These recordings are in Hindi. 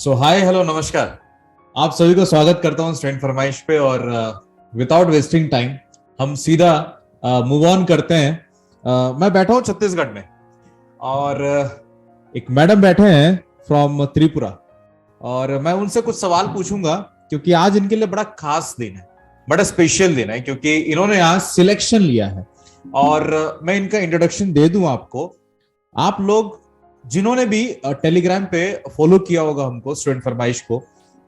सो हाय हेलो नमस्कार। आप सभी को स्वागत करता हूँ स्टूडेंट फरमाइश पे। और विदाउट वेस्टिंग टाइम हम सीधा मूव ऑन करते हैं। मैं बैठा हूँ छत्तीसगढ़ में और एक मैडम बैठे हैं फ्रॉम त्रिपुरा और मैं उनसे कुछ सवाल पूछूंगा क्योंकि आज इनके लिए बड़ा खास दिन है, बड़ा स्पेशल दिन है क्योंकि इन्होंने आज सिलेक्शन लिया है। और मैं इनका इंट्रोडक्शन दे दूं आपको। आप लोग जिन्होंने भी टेलीग्राम पे फॉलो किया होगा हमको स्टूडेंट फरमाइश को,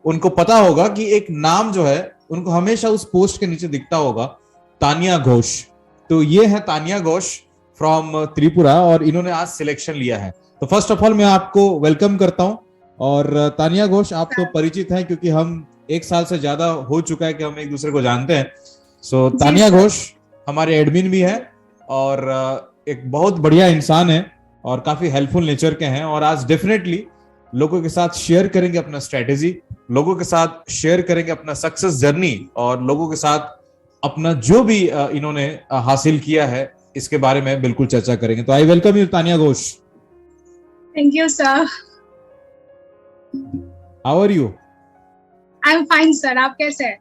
उनको पता होगा कि एक नाम जो है उनको हमेशा उस पोस्ट के नीचे दिखता होगा, तानिया घोष। तो ये है तानिया घोष फ्रॉम त्रिपुरा और इन्होंने आज सिलेक्शन लिया है। तो फर्स्ट ऑफ ऑल मैं आपको वेलकम करता हूं। और तानिया घोष, आप तो परिचित हैं क्योंकि हम 1 साल से ज्यादा हो चुका है कि हम एक दूसरे को जानते हैं। सो तानिया घोष हमारे एडमिन भी है और एक बहुत बढ़िया इंसान है और काफी हेल्पफुल नेचर के हैं। और आज डेफिनेटली लोगों के साथ शेयर करेंगे अपना स्ट्रेटेजी, लोगों के साथ शेयर करेंगे अपना सक्सेस जर्नी और लोगों के साथ अपना जो भी इन्होंने हासिल किया है इसके बारे में बिल्कुल चर्चा करेंगे। तो I welcome you Tania Ghosh. Thank you sir. How are you? I am fine sir, आप कैसे हैं?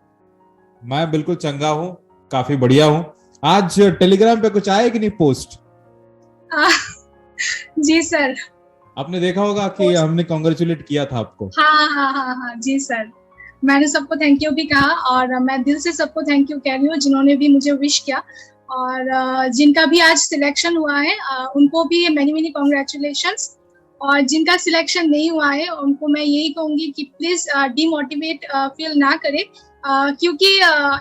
मैं बिल्कुल चंगा हूँ, काफी बढ़िया हूँ। आज टेलीग्राम पे कुछ आया कि नहीं पोस्ट? जी सर। आपने देखा होगा कि हमने कॉन्ग्रेचुलेट किया था आपको। हाँ जी सर। मैंने सबको थैंक यू भी कहा और मैं दिल से सबको थैंक यू कह रही हूँ जिन्होंने भी मुझे विश किया। और जिनका भी आज सिलेक्शन हुआ है उनको भी मेनी मेनी कॉन्ग्रेचुलेशंस। और जिनका सिलेक्शन नहीं हुआ है उनको मैं यही कहूंगी कि प्लीज डिमोटिवेट फील ना करें, क्योंकि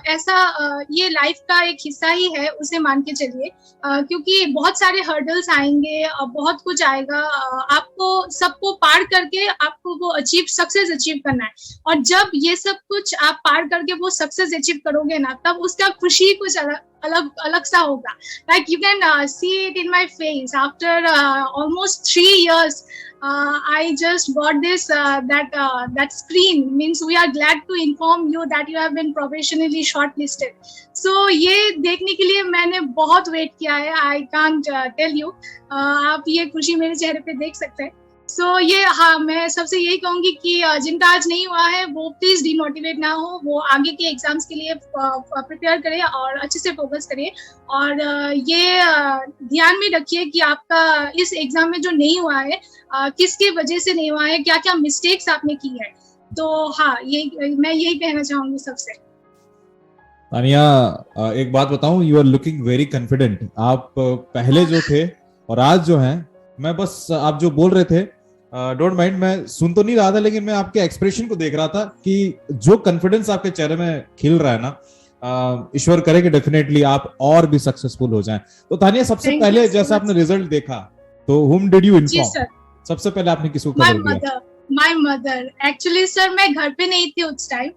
ऐसा ये लाइफ का एक हिस्सा ही है, उसे मान के चलिए। क्योंकि बहुत सारे हर्डल्स आएंगे, बहुत कुछ आएगा, आपको सबको पार करके आपको वो सक्सेस अचीव करना है। और जब ये सब कुछ आप पार करके वो सक्सेस अचीव करोगे ना, तब उसका खुशी कुछ अलग सा होगा। Like you can see it in my face after almost 3 years. I just got this that screen means we are glad to inform you that you have been professionally shortlisted. So ये देखने के लिए मैंने बहुत वेट किया है। I can't tell you. आप ये खुशी मेरे चेहरे पे देख सकते हैं। So ये हाँ, मैं सबसे यही कहूंगी कि जिनका आज नहीं हुआ है वो प्लीज डिमोटिवेट ना हो, वो आगे के एग्जाम्स के लिए प्रिपेयर करें और अच्छे से फोकस करें। और ये ध्यान में रखिए कि आपका इस एग्जाम में जो नहीं हुआ है किसकी वजह से नहीं हुआ है, क्या क्या मिस्टेक्स आपने की है। तो हाँ, मैं यही कहना चाहूंगी सबसे। तानिया, एक बात बताऊं, you are looking very confident. आप पहले जो थे और आज जो हैं, मैं बस आप जो बोल रहे थे डोंट माइंड, मैं सुन तो नहीं रहा था लेकिन मैं आपके एक्सप्रेशन को देख रहा था कि जो कॉन्फिडेंस आपके चेहरे में खिल रहा है ना, ईश्वर करे कि डेफिनेटली आप और भी सक्सेसफुल हो जाएं। तो तानिया, सबसे पहले जैसे आपने रिजल्ट देखा तो whom did you inform? सबसे पहले आपने किसको खबर दिया? My mother. एक्चुअली सर मैं घर पे नहीं थी उस टाइम,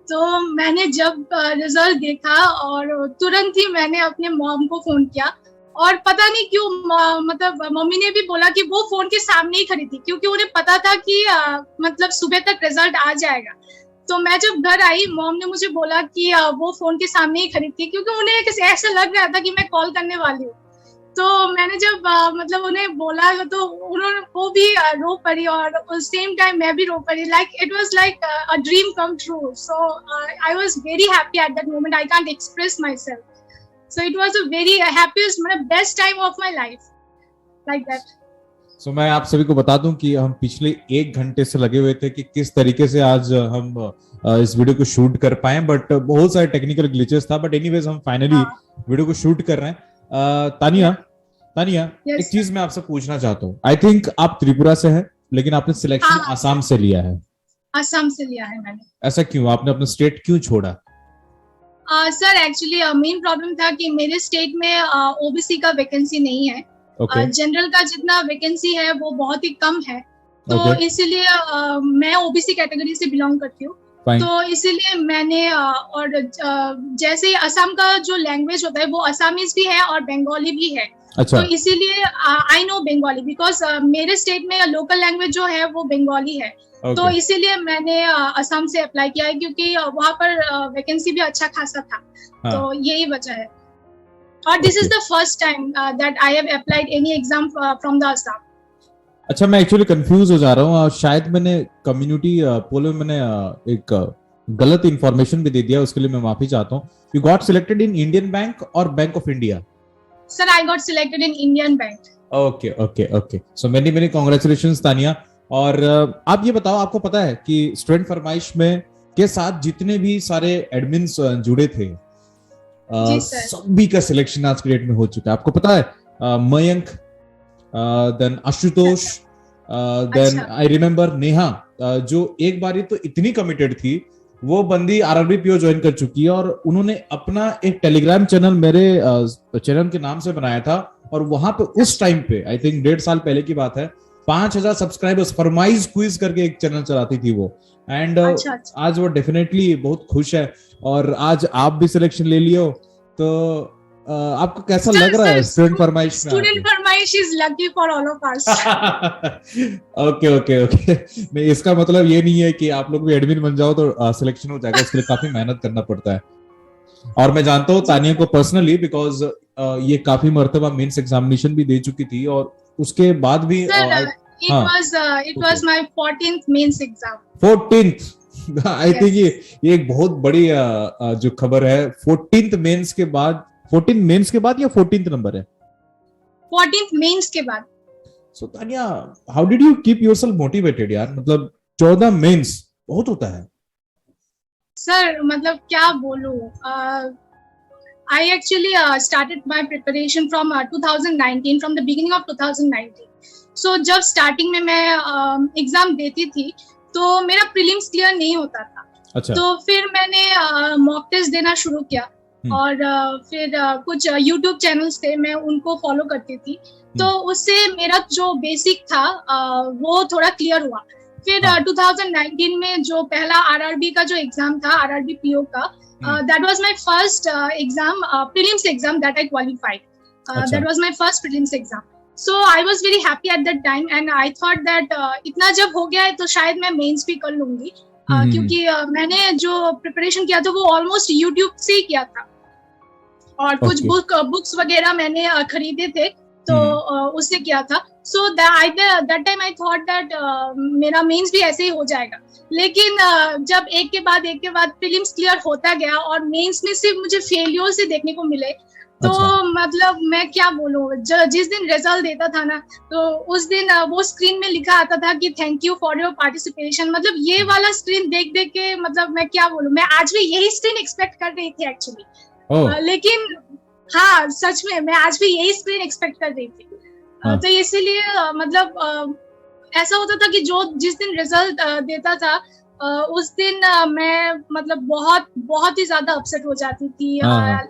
तो मैंने जब रिजल्ट देखा और तुरंत ही मैंने अपने मॉम को फोन किया। और पता नहीं क्यों मतलब मम्मी ने भी बोला कि वो फोन के सामने ही खड़ी थी, क्योंकि उन्हें पता था कि मतलब सुबह तक रिजल्ट आ जाएगा। तो मैं जब घर आई, मॉम ने मुझे बोला कि वो फोन के सामने ही खड़ी थी, क्योंकि उन्हें ऐसा लग रहा था कि मैं कॉल करने वाली हूँ। तो मैंने जब मतलब उन्हें बोला तो उन्होंने वो भी रो पड़ी और उस सेम टाइम मैं भी रो पड़ी। Like it was like a dream come true. So I was very happy at that moment. I can't express my self. So it was a very happiest, best time of my life, like that. So मैं आप सभी को बता दूं कि हम पिछले 1 घंटे से लगे हुए थे कि किस तरीके से आज हम इस वीडियो को शूट कर पाए, बट बहुत सारे टेक्निकल ग्लिचेस था। बट एनीवेज हम फाइनली वीडियो को शूट कर रहे हैं। तानिया, yes. एक चीज मैं आपसे पूछना चाहता हूँ। आई थिंक आप त्रिपुरा से हैं लेकिन आपने सिलेक्शन आसाम से लिया है। आसाम से लिया है मैंने। ऐसा क्यों? आपने अपना स्टेट क्यों छोड़ा? सर एक्चुअली मेन प्रॉब्लम था कि मेरे स्टेट में ओबीसी का वैकेंसी नहीं है। जनरल का जितना वैकेंसी है वो बहुत ही कम है। तो इसीलिए मैं ओबीसी कैटेगरी से बिलोंग करती हूँ। तो इसीलिए मैंने और जैसे असम का जो लैंग्वेज होता है वो असमीज भी है और बंगाली भी है। अच्छा। तो इसीलिए आई नो बंगाली बिकॉज मेरे स्टेट में लोकल लैंग्वेज जो है वो बंगाली है। तो इसीलिए मैंने असम से अप्लाई किया है, क्योंकि वहां पर वैकेंसी भी अच्छा खासा था। तो यही वजह है। और this is the first time that I have applied any exam from the Assam. अच्छा, मैं एक्चुअली कंफ्यूज हो जा रहा हूँ, शायद मैंने कम्युनिटी पोल में मैंने एक गलत इंफॉर्मेशन भी दे दिया, उसके लिए मैं माफी चाहता हूँ। You got selected in Indian bank और bank of India? Sir I got selected in Indian bank. Okay okay okay, so many many congratulations Tania. और आप ये बताओ, आपको पता है कि स्टूडेंट फरमाइश में के साथ जितने भी सारे एडमिन्स जुड़े थे, जी सर। सभी का सिलेक्शन आज के डेट में हो चुका है? आपको पता है, मयंक, देन आशुतोष, देन अच्छा। आई रिमेम्बर नेहा, जो एक बारी तो इतनी कमिटेड थी, वो बंदी आरआरबी पीओ ज्वाइन कर चुकी है, और उन्होंने अपना एक टेलीग्राम चैनल मेरे चैनल के नाम से बनाया था, और वहां पे उस टाइम पे आई थिंक 1.5 साल पहले की बात है, 5,000 सब्सक्राइबर्स, फरमाइश क्विज करके एक चैनल चलाती थी वो। एंड अच्छा। आज वो डेफिनेटली बहुत खुश है, और आज आप भी सिलेक्शन ले लियो, तो आपको कैसा लग रहा है स्टूडेंट फरमाइश में? स्टूडेंट फरमाइश is lucky for all of us. Okay okay okay, नहीं इसका मतलब ये नहीं है कि आप लोग भी एडमिन बन जाओ तो सिलेक्शन हो जाएगा, उसके लिए काफी मेहनत करना पड़ता है। और मैं जानता हूँ तानिया को पर्सनली, बिकॉज ये काफी मर्तबा मेंस एग्जामिनेशन भी दे चुकी थी, और उसके बाद भी it was my 14th mains exam। 14th I think ये एक बहुत बड़ी जो खबर है, 14th मेंस के बाद, 14 मेंस के बाद या 14th नंबर है? 14th मेंस के बाद। So Tania, how did you keep yourself motivated यार? मतलब 14 मेंस बहुत होता है सर, मतलब क्या बोलूं, I actually started my preparation from 2019, from the beginning of 2019। So जब स्टार्टिंग में मैं एग्जाम देती थी तो मेरा प्रीलिम्स क्लियर नहीं होता था। अच्छा। तो फिर मैंने मॉक टेस्ट देना शुरू किया, और फिर कुछ यूट्यूब चैनल्स थे, मैं उनको फॉलो करती थी, तो उससे मेरा जो बेसिक था वो थोड़ा क्लियर हुआ। फिर 2019 में जो पहला आरआरबी का जो एग्जाम था, आरआरबी पीओ का, that was my first exam, prelims exam that I qualified। That was my first prelims exam। So I was very happy at that time, and I thought that इतना जब हो गया है तो शायद मैं मेंस भी कर लूंगी, क्योंकि मैंने जो प्रिपरेशन किया था वो ऑलमोस्ट यूट्यूब से ही किया था, और कुछ बुक्स वगैरह मैंने खरीदे थे, तो उससे किया था। So that time I thought that मेरा मेंस भी ऐसे ही हो जाएगा, लेकिन जब एक के बाद प्रीलिम्स क्लियर होता गया और मेंस में सिर्फ मुझे फेलियर से देखने को मिले, तो मतलब मैं क्या बोलूं, जिस दिन रिजल्ट देता था ना, तो उस दिन वो स्क्रीन में लिखा आता था कि thank you for your participation. मतलब ये वाला स्क्रीन देख देख के, मतलब मैं क्या बोलूं, मैं आज भी यही स्क्रीन एक्सपेक्ट कर रही थी एक्चुअली। लेकिन हाँ, सच में मैं आज भी यही स्क्रीन एक्सपेक्ट कर रही थी। तो इसीलिए मतलब ऐसा होता था कि जिस दिन रिजल्ट देता था, उस दिन मैं मतलब बहुत ही ज्यादा अपसेट हो जाती थी।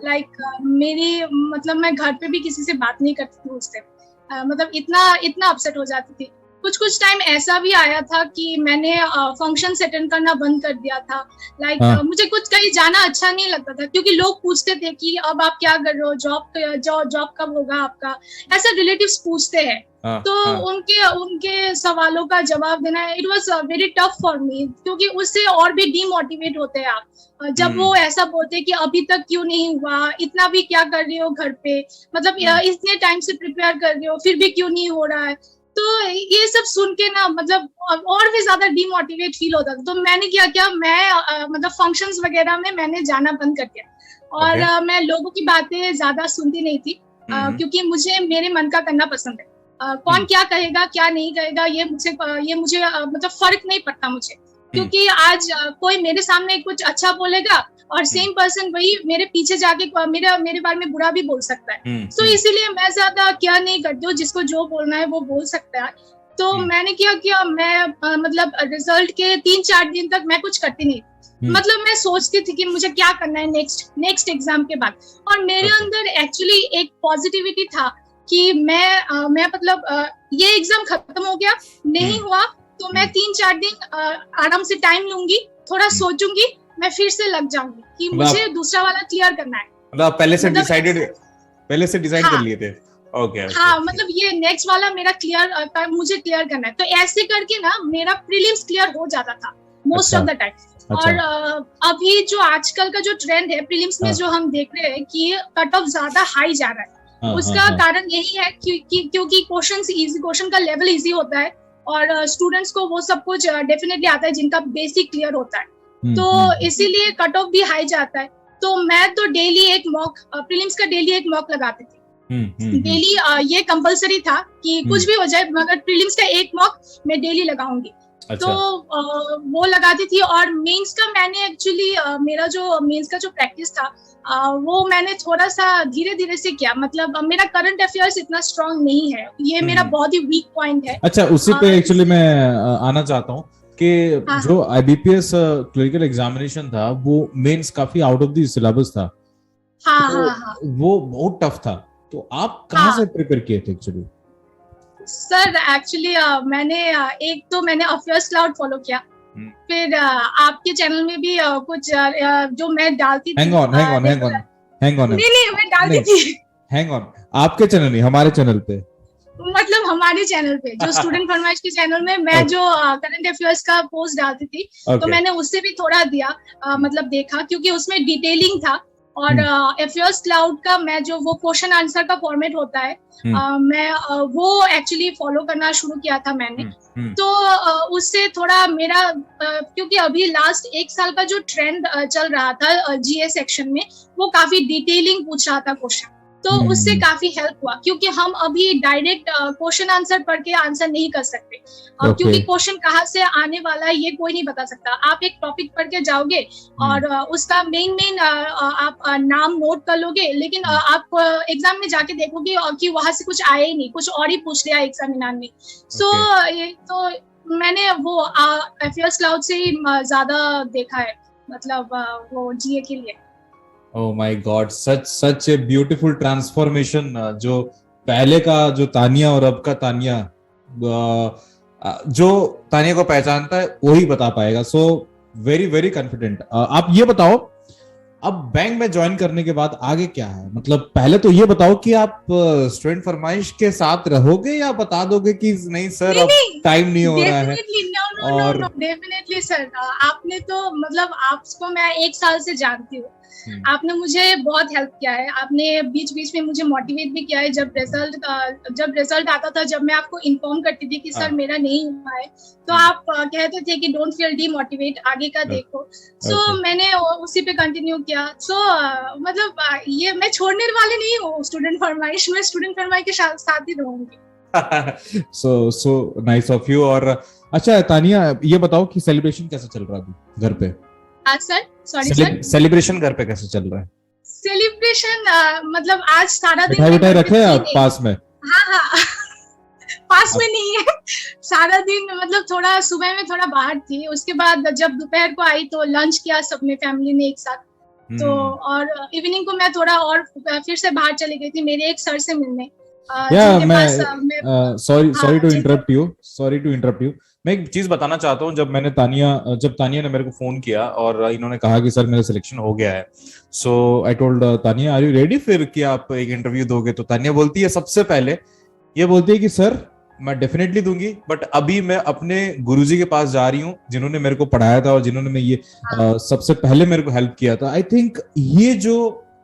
लाइक मतलब मैं घर पे भी किसी से बात नहीं करती थी उस दिन, मतलब इतना अपसेट हो जाती थी। कुछ टाइम ऐसा भी आया था कि मैंने फंक्शन अटेंड करना बंद कर दिया था। लाइक मुझे कुछ कहीं जाना अच्छा नहीं लगता था, क्योंकि लोग पूछते थे कि अब आप क्या कर रहे हो, जॉब कब होगा आपका, ऐसा रिलेटिव्स पूछते हैं। तो उनके सवालों का जवाब देना, it was very tough for me, क्योंकि उससे और भी डीमोटिवेट होते हैं आप जब वो ऐसा बोलते हैं कि अभी तक क्यों नहीं हुआ, इतना भी क्या कर रही हो घर पे, मतलब इतने टाइम से प्रिपेयर कर रही हो फिर भी क्यों नहीं हो रहा है। तो ये सब सुन के ना, मतलब और भी ज्यादा डीमोटिवेट फील होता था। तो मैंने क्या मैं मतलब फंक्शंस वगैरह में मैंने जाना बंद कर दिया, और मैं लोगों की बातें ज्यादा सुनती नहीं थी, क्योंकि मुझे मेरे मन का करना पसंद है। कौन क्या कहेगा क्या नहीं कहेगा, ये मुझे मतलब फर्क नहीं पड़ता मुझे, क्योंकि आज कोई मेरे सामने कुछ अच्छा बोलेगा और सेम पर्सन वही मेरे पीछे जाके मेरे बारे में बुरा भी बोल सकता है। तो इसीलिए मैं ज्यादा क्या नहीं करती हूँ, जिसको जो बोलना है वो बोल सकता है। तो मैंने क्या किया, मैं मतलब रिजल्ट के 3-4 दिन तक मैं कुछ करती नहीं, मतलब मैं सोचती थी कि मुझे क्या करना है नेक्स्ट एग्जाम के बाद। और मेरे अंदर एक्चुअली एक पॉजिटिविटी था कि मैं मतलब ये एग्जाम खत्म हो गया, नहीं हुआ तो मैं 3-4 दिन आराम से टाइम लूंगी, थोड़ा सोचूंगी, मैं फिर से लग जाऊंगी कि मुझे दूसरा वाला क्लियर करना है। मतलब पहले से डिसाइड कर लिए थे। ओके। हाँ, मतलब ये नेक्स्ट वाला मेरा मुझे क्लियर करना है। तो ऐसे करके ना मेरा प्रीलिम्स क्लियर हो जाता था मोस्ट ऑफ द टाइम। और अभी जो आजकल का जो ट्रेंड है प्रीलिम्स में, जो हम देख रहे हैं कि कट ऑफ ज्यादा हाई जा रहा है, उसका कारण यही है क्योंकि क्वेश्चन का लेवल इजी होता है और स्टूडेंट्स को वो सब कुछ डेफिनेटली आता है जिनका बेसिक क्लियर होता है, तो इसीलिए कट ऑफ भी हाई जाता है। तो मैं तो डेली एक मॉक प्रीलिम्स का डेली एक मॉक लगाती थी। डेली ये कंपलसरी था कि कुछ भी हो जाए मगर प्रीलिम्स का एक मॉक मैं डेली लगाऊंगी। अच्छा। तो वो लगाती थी और मेंस का मैंने एक्चुअली मेरा जो मेंस का जो प्रैक्टिस था वो मैंने थोड़ा सा धीरे धीरे से किया। मतलब मेरा करंट अफेयर्स इतना स्ट्रांग नहीं है, ये मेरा बहुत ही वीक पॉइंट है। अच्छा, उसी पे एक्चुअली मैं आना चाहता हूँ कि जो IBPS क्लरिकल एग्जामिनेशन था वो मेंस काफी आउट ऑफ द सिलेबस था। वो बहुत टफ था, तो आप कहाँ से प्रिपेयर किए थे एक्चुअली? सर एक्चुअली मैंने अफेयर्स क्लाउड फॉलो किया, फिर आपके चैनल में भी कुछ जो मैं डालती थी। हैंग ऑन नहीं मैं डालती थी। हैंग ऑन, आपके चैनल नहीं, हमारे चैनल पे, मतलब हमारे चैनल पे जो स्टूडेंट फरमाइश के चैनल में मैं जो करंट अफेयर्स का पोस्ट डालती थी, तो मैंने उससे भी थोड़ा दिया, मतलब देखा क्योंकि उसमें डिटेलिंग था। और अफेयर्स क्लाउड का मैं जो वो क्वेश्चन आंसर का फॉर्मेट होता है मैं वो एक्चुअली फॉलो करना शुरू किया था मैंने। तो उससे थोड़ा मेरा क्योंकि अभी लास्ट एक साल का जो ट्रेंड चल रहा था GS सेक्शन में वो काफी डिटेलिंग पूछ रहा था क्वेश्चन, तो उससे काफी हेल्प हुआ क्योंकि हम अभी डायरेक्ट क्वेश्चन आंसर पढ़ के आंसर नहीं कर सकते क्योंकि क्वेश्चन कहाँ से आने वाला है ये कोई नहीं बता सकता। आप एक टॉपिक पढ़ के जाओगे और उसका मेन आप नाम नोट कर लोगे, लेकिन आप एग्जाम में जाके देखोगे कि वहां से कुछ आया ही नहीं, कुछ और ही पूछ लिया एग्जामिनर ने। सो ये तो मैंने वो अफेयर्स क्लाउड से ही ज्यादा देखा है, मतलब वो GA के लिए। Oh my God, such a beautiful transformation, जो पहले का जो तानिया और अब का तानिया, जो तानिया को पहचानता है वही बता पाएगा। So very very confident. आप ये बताओ अब बैंक में ज्वाइन करने के बाद आगे क्या है? मतलब पहले तो ये बताओ कि आप स्टूडेंट फरमाइश के साथ रहोगे या बता दोगे कि नहीं सर अब टाइम नहीं हो रहा है? और डेफिनेटली सर, आपने तो मतलब आपको मैं 1 साल से जानती हूँ, आपने मुझे बहुत हेल्प किया है। आपने बीच बीच में मुझे मोटिवेट भी किया है। जब रिजल्ट आता था, जब मैं आपको इन्फॉर्म करती थी कि सर मेरा नहीं हुआ है, तो आप कहते थे कि डोंट फील डीमोटिवेट, आगे का देखो। सो मैंने उसी पे कंटिन्यू किया। सो मतलब ये मैं छोड़ने वाले नहीं हूँ स्टूडेंट फरमाइश में, स्टूडेंट फरमाइश के साथ ही रहूंगी। सो नाइस ऑफ यू। और अच्छा तानिया, ये बताओ कि सेलिब्रेशन कैसा चल रहा है घर पे? सर सॉरी सर, सेलिब्रेशन घर पे कैसे चल रहा है? सेलिब्रेशन मतलब आज सारा दिन मिठाई रखे आप पास में? हाँ पास में नहीं है, सारा दिन मतलब थोड़ा सुबह में थोड़ा बाहर थी, उसके बाद जब दोपहर को आई तो लंच किया सबने फैमिली ने एक साथ। तो और इवनिंग को मैं थोड़ा और फिर से बाहर चली गई थी मेरे एक सर से मिलने। Sorry to interrupt you. मैं एक चीज बताना चाहता हूँ। जब तानिया ने मेरे को फोन किया और इन्होंने कहा कि सर मेरा सिलेक्शन हो गया है, so I told Tania are you ready फिर कि आप एक इंटरव्यू दोगे? तो तानिया बोलती है सबसे पहले ये बोलती है कि सर मैं डेफिनेटली दूंगी, बट अभी मैं अपने गुरुजी के पास जा रही हूँ जिन्होंने मेरे को पढ़ाया था और जिन्होंने मैं ये सबसे पहले मेरे को हेल्प किया था। आई थिंक ये जो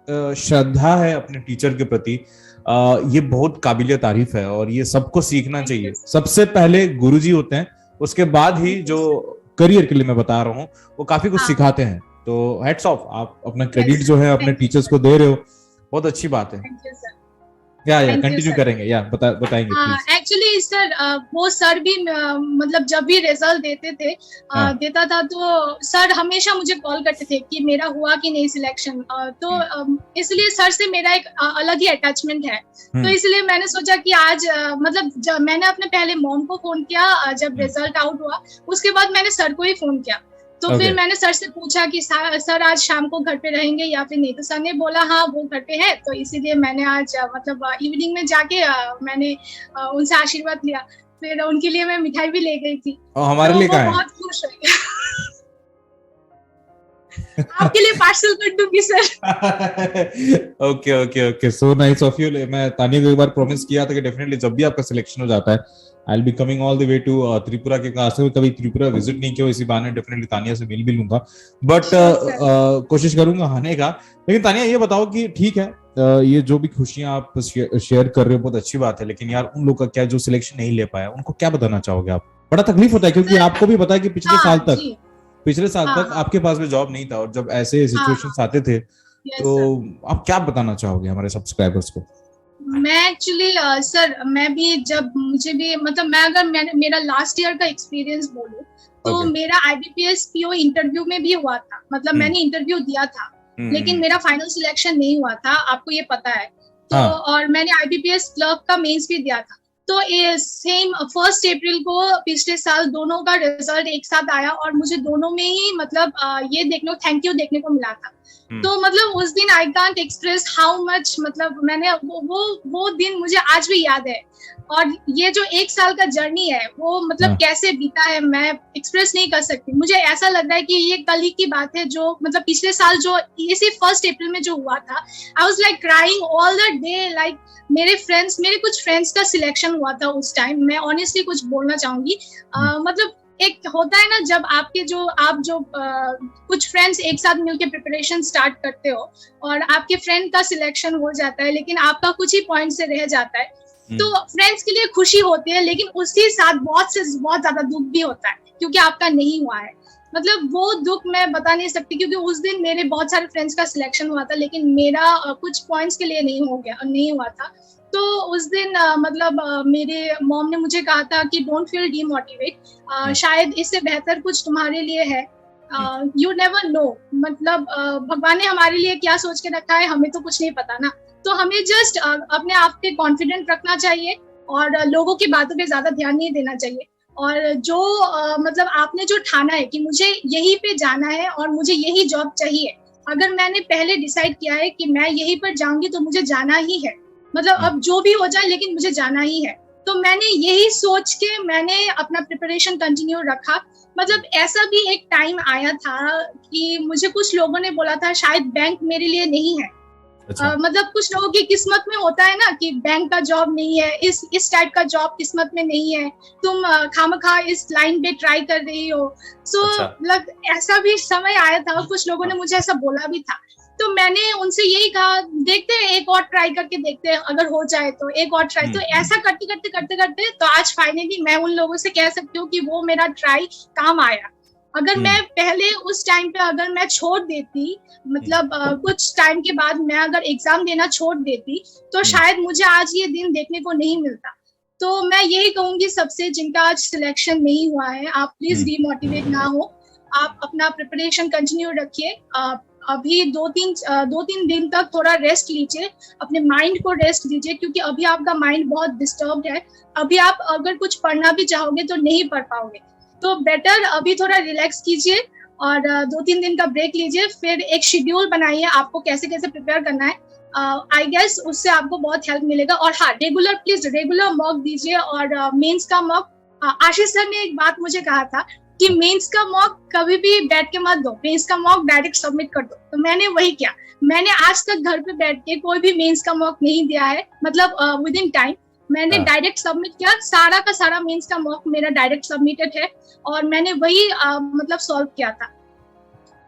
श्रद्धा है अपने टीचर के प्रति, ये बहुत काबिलियत तारीफ है और ये सबको सीखना चाहिए। सबसे पहले गुरुजी होते हैं, उसके बाद ही जो करियर के लिए मैं बता रहा हूँ वो काफी कुछ सिखाते हैं। तो हेड्स ऑफ, आप अपना क्रेडिट जो है अपने टीचर्स को दे रहे हो, बहुत अच्छी बात है। या कंटिन्यू करेंगे या बताएंगे एक्चुअली सर वो सर भी मतलब जब भी रिजल्ट देता था तो सर हमेशा मुझे कॉल करते थे कि मेरा हुआ कि नहीं सिलेक्शन। तो इसलिए सर से मेरा एक अलग ही अटैचमेंट है। तो इसलिए मैंने सोचा कि आज मतलब मैंने अपने पहले मॉम को फोन किया जब रिजल्ट आउट हुआ, उसके बाद मैंने सर को ही फोन किया। तो फिर मैंने सर से पूछा कि सर आज शाम को घर पे रहेंगे या फिर नहीं, तो सर ने बोला हाँ वो घर पे है। तो इसीलिए मैंने आज मतलब इवनिंग में जाके मैंने उनसे आशीर्वाद लिया, फिर उनके लिए मैं मिठाई भी ले गई थी। हमारे लिए कहाँ है? बहुत खुश हुई। आपके लिए पार्सल कर दूंगी sir. Okay so nice of you. मैं तानिया को एक बार प्रॉमिस किया था कि डेफिनेटली जब भी आपका सिलेक्शन हो जाता है I will be coming all the way to Tripura के पास। कभी त्रिपुरा विजिट नहीं किया, इसी बहाने डेफिनेटली तानिया से मिल भी लूंगा, बट कोशिश करूंगा आने का। लेकिन तानिया ये बताओ कि ठीक है ये जो भी खुशियां आप शेयर कर रहे हो बहुत अच्छी बात है, लेकिन यार उन लोग का क्या जो सिलेक्शन नहीं ले पाया, उनको क्या बताना चाहोगे आप? बड़ा तकलीफ होता है क्योंकि सर आपको भी पता है कि हाँ जी, पिछले साल हाँ तक हाँ आपके पास भी जॉब नहीं था, और जब ऐसे हाँ सिचुएशंस हाँ, आते थे यस तो सर। आप क्या बताना चाहोगे हमारे सब्सक्राइबर्स को? मैं एक्चुअली सर मैं भी जब मुझे भी मतलब मैं अगर मेरा लास्ट ईयर का एक्सपीरियंस बोलूं तो ओके। मेरा आईबीपीएस पीओ इंटरव्यू में भी हुआ था, मतलब हम्म मैंने इंटरव्यू दिया था लेकिन हम्म। मेरा फाइनल सिलेक्शन नहीं हुआ था, आपको ये पता है। तो हाँ। और मैंने आईबीपीएस क्लर्क का मेंस भी दिया था। तो ये सेम 1 अप्रैल को पिछले साल दोनों का रिजल्ट एक साथ आया और मुझे दोनों में ही मतलब ये देखने थैंक यू देखने को मिला था। हम्म तो मतलब उस दिन I can't express how much, मतलब मैंने वो दिन मुझे आज भी याद है। और ये जो 1 साल का जर्नी है वो मतलब हाँ। कैसे बीता है मैं एक्सप्रेस नहीं कर सकती। मुझे ऐसा लग रहा है कि ये कल ही की बात है, जो मतलब पिछले साल जो ये सिर्फ 1 अप्रैल में जो हुआ था। I was like crying all the day, like मेरे कुछ फ्रेंड्स का सिलेक्शन हुआ था उस टाइम। मैं ऑनेस्टली कुछ बोलना चाहूंगी, हम्म मतलब एक होता है ना जब आपके जो आप जो कुछ फ्रेंड्स एक साथ मिलकर प्रिपरेशन स्टार्ट करते हो और आपके फ्रेंड का सिलेक्शन हो जाता है लेकिन आपका कुछ ही पॉइंट से रह जाता है, तो फ्रेंड्स के लिए खुशी होती है लेकिन उसके साथ बहुत ज्यादा दुख भी होता है क्योंकि आपका नहीं हुआ है। मतलब वो दुख मैं बता नहीं सकती क्योंकि उस दिन मेरे बहुत सारे फ्रेंड्स का सिलेक्शन हुआ था लेकिन मेरा कुछ पॉइंट्स के लिए नहीं हुआ था। तो उस दिन मतलब मेरे मॉम ने मुझे कहा था कि डोंट फील डीमोटिवेट, शायद इससे बेहतर कुछ तुम्हारे लिए है, यू नेवर नो। मतलब भगवान ने हमारे लिए क्या सोच के रखा है हमें तो कुछ नहीं पता ना। तो हमें जस्ट अपने आप पे कॉन्फिडेंट रखना चाहिए और लोगों की बातों पे ज्यादा ध्यान नहीं देना चाहिए। और जो मतलब आपने जो ठाना है कि मुझे यहीं पे जाना है और मुझे यही जॉब चाहिए, अगर मैंने पहले डिसाइड किया है कि मैं यहीं पर जाऊंगी तो मुझे जाना ही है। मतलब अब जो भी हो जाए लेकिन मुझे जाना ही है। तो मैंने यही सोच के मैंने अपना प्रिपरेशन कंटिन्यू रखा। मतलब ऐसा भी एक टाइम आया था कि मुझे कुछ लोगों ने बोला था शायद बैंक मेरे लिए नहीं है। अच्छा। मतलब कुछ लोगों की किस्मत में होता है ना कि बैंक का जॉब नहीं है, इस टाइप का जॉब किस्मत में नहीं है, तुम खामखा इस लाइन पे ट्राई कर रही हो। सो अच्छा। मतलब ऐसा भी समय आया था, कुछ लोगों ने मुझे ऐसा बोला भी था। तो मैंने उनसे यही कहा देखते हैं, एक और ट्राई करके देखते हैं, अगर हो जाए तो एक और ट्राई। तो ऐसा करते करते करते करते तो आज फाइनली मैं उन लोगों से कह सकती हूँ कि वो मेरा ट्राई काम आया। अगर मैं पहले उस टाइम पे अगर मैं छोड़ देती, मतलब कुछ टाइम के बाद मैं अगर एग्जाम देना छोड़ देती तो शायद मुझे आज ये दिन देखने को नहीं मिलता। तो मैं यही कहूंगी सबसे जिनका आज सिलेक्शन नहीं हुआ है, आप प्लीज डीमोटिवेट ना हो, आप अपना प्रिपरेशन कंटिन्यू रखिए। अभी 2-3 दिन तक थोड़ा रेस्ट लीजिए, अपने माइंड को रेस्ट दीजिए क्योंकि अभी आपका माइंड बहुत डिस्टर्ब्ड है। अभी आप अगर कुछ पढ़ना भी चाहोगे तो नहीं पढ़ पाओगे। तो बेटर अभी थोड़ा रिलैक्स कीजिए और 2-3 दिन का ब्रेक लीजिए, फिर एक शेड्यूल बनाइए आपको कैसे कैसे प्रिपेयर करना है। आई गेस उससे आपको बहुत हेल्प मिलेगा। और हाँ, प्लीज रेगुलर मॉक दीजिए और मेंस का मॉक। आशीष सर ने एक बात मुझे कहा था कि मेंस का मॉक कभी भी बैठ के मत दो, मेंस का मॉक डायरेक्ट सबमिट कर दो। तो मैंने वही किया, मैंने आज तक घर पे बैठ के कोई भी मेंस का मॉक नहीं दिया है, मतलब विद इन टाइम मैंने डायरेक्ट सबमिट किया। सारा का सारा मेंस का मॉक मेरा डायरेक्ट सबमिटेड है और मैंने वही मतलब सॉल्व किया था।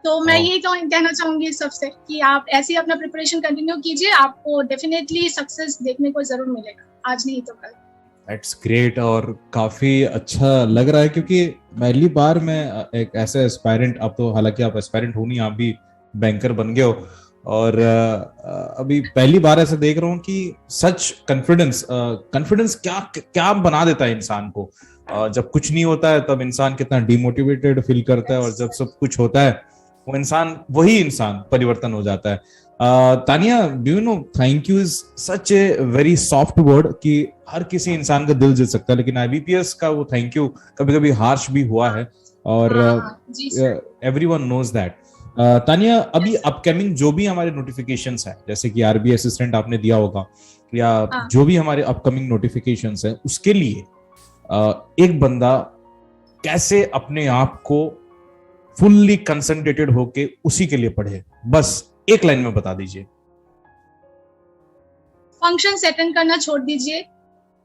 तो मैं यही कहना चाहूंगी सबसे कि आप ऐसे ही अपना प्रिपरेशन कंटिन्यू कीजिए, आपको डेफिनेटली सक्सेस देखने को जरूर मिलेगा, आज नहीं तो कल। दैट्स ग्रेट, और काफी अच्छा लग रहा है क्योंकि पहली बार मैं एक ऐसे एस्पायरेंट, अब तो हालांकि आप एस्पायरेंट हो नहीं, आप भी बैंकर बन गए हो, और अभी पहली बार ऐसा देख रहा हूँ कि सच कॉन्फिडेंस क्या क्या बना देता है इंसान को। जब कुछ नहीं होता है तब इंसान कितना डिमोटिवेटेड फील करता है, और जब सब कुछ होता है वही इंसान परिवर्तन हो जाता है। Tania, do you know thank you is such a very soft word कि हर किसी इंसान का दिल जीत सकता है, लेकिन आईबीपीएस का वो थैंक यू कभी कभी हार्श भी हुआ है, और एवरीवन नोज दैट। तानिया, अभी अपकमिंग जो भी हमारे नोटिफिकेशंस है, जैसे कि आरबी असिस्टेंट आपने दिया होगा, या जो भी हमारे अपकमिंग नोटिफिकेशंस है, उसके लिए एक बंदा कैसे अपने आप को फुल्ली कंसंट्रेटेड होके उसी के लिए पढ़े, बस एक लाइन में बता दीजिए। फंक्शंस अटेंड करना छोड़ दीजिए,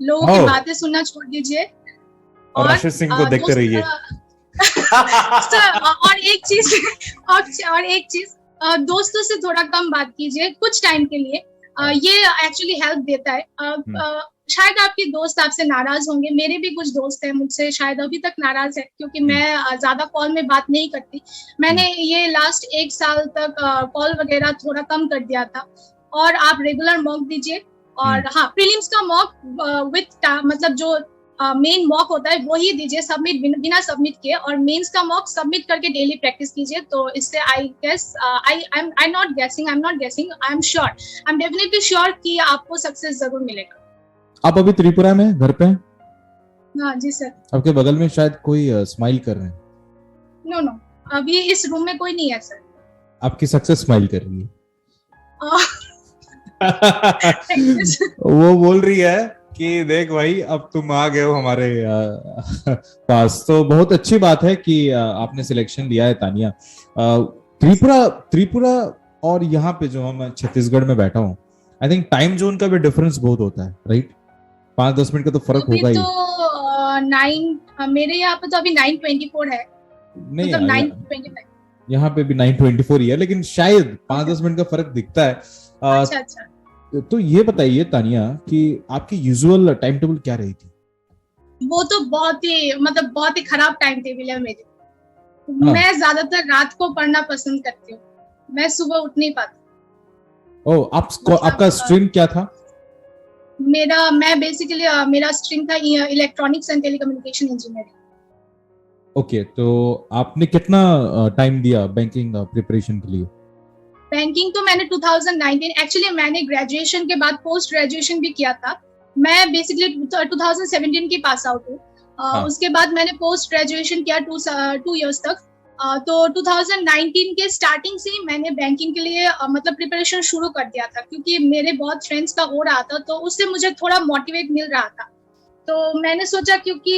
लोगों की बातें सुनना छोड़ दीजिए, और आशीष सिंह को देखते रहिए। और एक चीज दोस्तों से थोड़ा कम बात कीजिए कुछ टाइम के लिए। ये एक्चुअली हेल्प देता है। शायद आपके दोस्त आपसे नाराज होंगे, मेरे भी कुछ दोस्त हैं मुझसे शायद अभी तक नाराज है क्योंकि मैं ज्यादा कॉल में बात नहीं करती। मैंने ये लास्ट 1 साल तक कॉल वगैरह थोड़ा कम कर दिया था। और आप रेगुलर मॉक दीजिए और हाँ, प्रीलिम्स का मॉक विथ मतलब जो मेन मॉक होता है वही दीजिए, सबमिट बिना सबमिट किए, और मेंस का मॉक सबमिट करके डेली प्रैक्टिस कीजिए। तो इससे I guess I am not guessing, I am sure, I am definitely sure कि आपको सक्सेस जरूर मिलेगा। आप अभी त्रिपुरा में घर पे हैं? हाँ जी सर। आपके बगल में शायद कोई स्माइल कर रहे हैं। नो, अभी इस रूम में कोई नहीं है सर। आपकी सक्सेस स्माइल कर रही है। Thank वो बोल रही है कि देख भाई अब तुम आ गए हो हमारे पास, तो बहुत अच्छी बात है कि आपने सिलेक्शन लिया है तानिया। त्रिपुरा और यहाँ पे जो हम छत्तीसगढ़ में बैठा हूँ, आई थिंक टाइम जोन का भी डिफरेंस बहुत होता है, राइट? 5-10 मिनट का तो फर्क होगा ही। तो मेरे यहाँ पे तो अभी 9:24 है, नहीं, मतलब 9:25। यहाँ पे भी 9:24 ही है, लेकिन शायद 5-10 मिनट का फर्क दिखता है। अच्छा। तो ये बताइए तानिया कि आपकी यूजुअल टाइम टेबल क्या रही थी? वो तो बहुत ही खराब टाइम टेबल है मेरी। हाँ। मैं ज्यादातर रात को पढ़ना पसंद करती हूँ, मैं सुबह उठ नहीं पाती। आपका स्ट्रीम क्या था? मैं बेसिकली मेरा स्ट्रीम था electronics and telecommunication engineering. Okay, तो आपने कितना टाइम दिया बैंकिंग प्रिपरेशन के लिए? बैंकिंग तो मैंने 2019, एक्चुअली मैंने ग्रेजुएशन के बाद पोस्ट ग्रेजुएशन भी किया था। मैं बेसिकली 2017 की पास आउट हूँ। उसके बाद मैंने पोस्ट ग्रेजुएशन किया 2 इयर्स तक। तो 2019 के स्टार्टिंग से ही मैंने बैंकिंग के लिए मतलब प्रिपरेशन शुरू कर दिया था, क्योंकि मेरे बहुत फ्रेंड्स का हो रहा था तो उससे मुझे थोड़ा मोटिवेट मिल रहा था। तो मैंने सोचा क्योंकि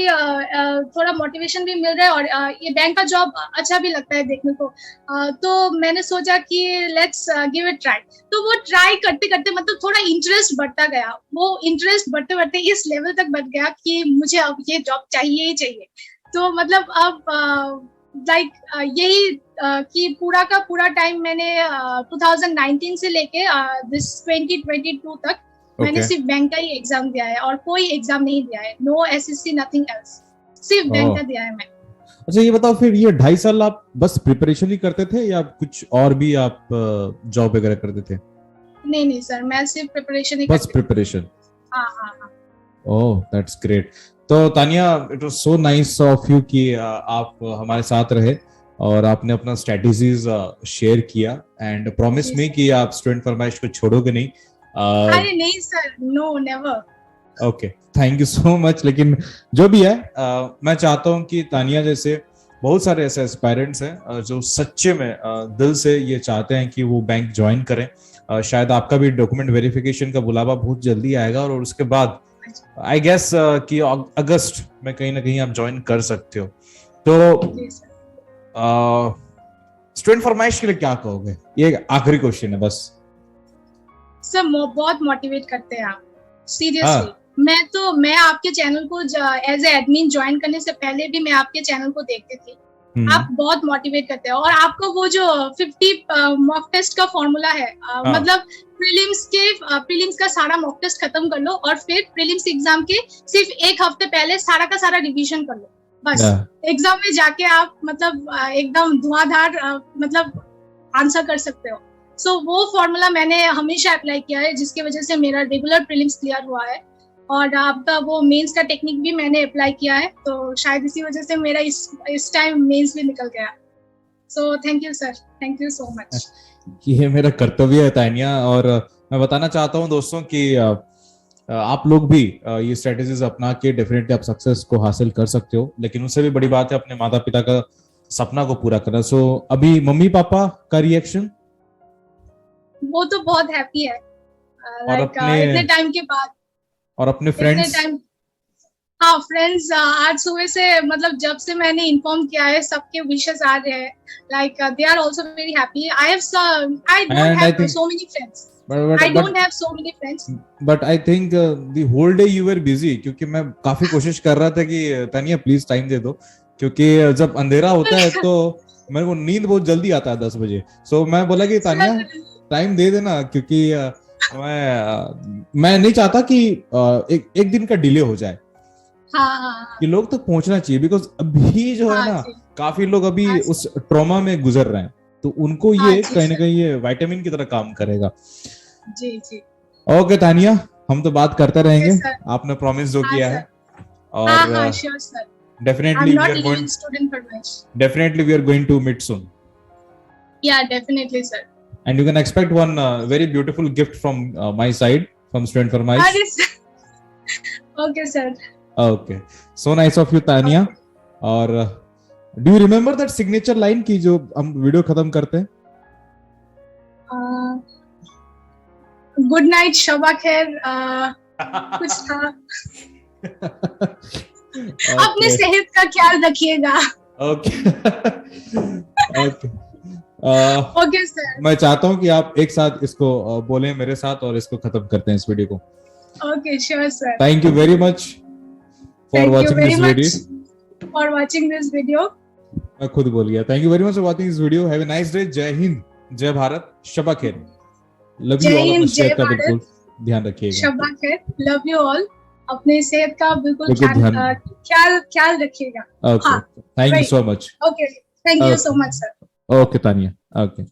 थोड़ा मोटिवेशन भी मिल रहा है और ये बैंक का जॉब अच्छा भी लगता है देखने को, तो मैंने सोचा कि लेट्स गिव इट ट्राई। तो वो ट्राई करते करते मतलब थोड़ा इंटरेस्ट बढ़ता गया। वो इंटरेस्ट बढ़ते बढ़ते इस लेवल तक बढ़ गया कि मुझे अब ये जॉब चाहिए ही चाहिए। तो मतलब अब यही कि पूरा का पूरा टाइम मैंने 2019 से लेके दिस 2022 तक मैंने सिर्फ बैंक का ही एग्जाम दिया है और कोई एग्जाम नहीं दिया है। नो एसएससी, नथिंग एल्स, सिर्फ बैंक का दिया है मैं। अच्छा, ये बताओ फिर ये 2.5 साल आप बस प्रिपरेशन ही करते थे या कुछ और भी आप जॉब वगैरह करते थे? नहीं सर, मैं सिर्फ प्रिपरेशन ही बस प्रिपरेशन। हाँ। Oh, that's great. तो Tania, it was so nice of you कि आप हमारे साथ रहे और आपने अपना स्ट्रेटजीज शेयर किया एंड प्रॉमिस मी कि आप स्टूडेंट फरमाइश को छोड़ोगे नहीं। अरे नहीं sir, no, never. Okay, thank you so much. लेकिन जो भी है, मैं चाहता हूं कि तानिया जैसे बहुत सारे ऐसे एस्पायरेंट्स हैं जो सच्चे में दिल से ये चाहते हैं कि वो बैंक ज्वाइन करें। शायद आपका भी डॉक्यूमेंट वेरिफिकेशन का बुलावा बहुत जल्दी आएगा और उसके बाद आई गेस कि अगस्त में कहीं ना कहीं आप ज्वाइन कर सकते हो। तो स्टूडेंट फरमाइश के लिए क्या कहोगे? ये आखिरी क्वेश्चन है बस। सर बहुत मोटिवेट करते हैं आप, सीरियसली। मैं आपके चैनल को एज ए एडमिन ज्वाइन करने से पहले भी मैं आपके चैनल को देखती थी। आप बहुत मोटिवेट करते हैं और आपका वो जो 50 मॉक टेस्ट का फॉर्मूला है, मतलब प्रीलिम्स का सारा मॉक टेस्ट खत्म कर लो और फिर प्रीलिम्स एग्जाम के सिर्फ 1 हफ्ते पहले सारा का सारा रिवीजन कर लो, बस एग्जाम में जाके आप मतलब एकदम धुआंधार मतलब आंसर कर सकते हो। सो वो फॉर्मूला मैंने हमेशा अप्लाई किया है, जिसकी वजह से मेरा रेगुलर प्रीलिम्स क्लियर हुआ है और आपका वो मेंस का टेक्निक भी मैंने अप्लाई किया है, तो शायद इसी वजह से मेरा इस टाइम मेंस भी निकल गया। So thank you sir, thank you so much. ये मेरा कर्तव्य है तानिया, और मैं बताना चाहता हूँ दोस्तों कि आप लोग भी ये स्ट्रेटेजीज अपना के डेफिनेटली आप सक्सेस को हासिल कर सकते हो, लेकिन उससे भी बड़ी बात है अपने माता पिता का सपना को पूरा करना। सो अभी मम्मी पापा का रिएक्शन? वो तो बहुत हैप्पी है इतने टाइम के बाद। और अपने फ्रेंड्स? हाँ, फ्रेंड्स आज सुबह से मतलब जब से मैंने इन्फॉर्म किया है सबके विशेस आ रहे हैं, like they are also very happy. I don't have so many friends, I don't have so many friends. But I think the whole day you were busy, क्योंकि मैं काफी कोशिश कर रहा था कि तानिया प्लीज टाइम दे दो, क्योंकि जब अंधेरा होता है तो मेरे को नींद बहुत जल्दी आता है 10 बजे। सो मैं बोला कि तानिया टाइम दे देना, क्योंकि मैं नहीं चाहता कि एक दिन का डिले हो जाए, हाँ कि लोग तक पहुंचना चाहिए, बिकॉज अभी जो है हाँ ना जी काफी लोग अभी हाँ उस ट्रॉमा में गुजर रहे हैं, तो उनको हाँ ये जी कहीं ना सर कहीं ये विटामिन की तरह काम करेगा। जी जी ओके तानिया, हम तो बात करते ओके रहेंगे, सर आपने प्रॉमिस जो हाँ किया है, सर और हाँ sure sir I am definitely we not are going living student Farmaish definitely we are going to meet soon, yeah definitely sir and you can expect one very beautiful gift from my side from Student Farmaish. अरे sir okay sir Okay, so nice of you Tania. और do you remember that signature line की जो हम वीडियो खत्म करते हैं? गुड नाइट शबा खैर कुछ था अपने Okay, सेहत का ख्याल रखिएगा okay, okay. ओके सर मैं चाहता हूं कि आप एक साथ इसको बोलें मेरे साथ, और इसको खत्म करते हैं इस वीडियो को। Okay sure sir thank you very much for thank you watching very this much video. For watching this video मैं खुद बोल गया। Thank you very much for watching this video. Have a nice day. जय हिंद, जय भारत, शबा खैर। लव यू जय ऑल। अपना हिंद सेहत जय का भारत बिल्कुल ध्यान रखिएगा। शबा खैर लव यू ऑल अपने सेहत का बिल्कुल बिल्कुल ख्याल ध्यान। ख्याल रखिएगा ओके, हाँ thank you right so much. Okay thank you so much sir okay Tania, okay.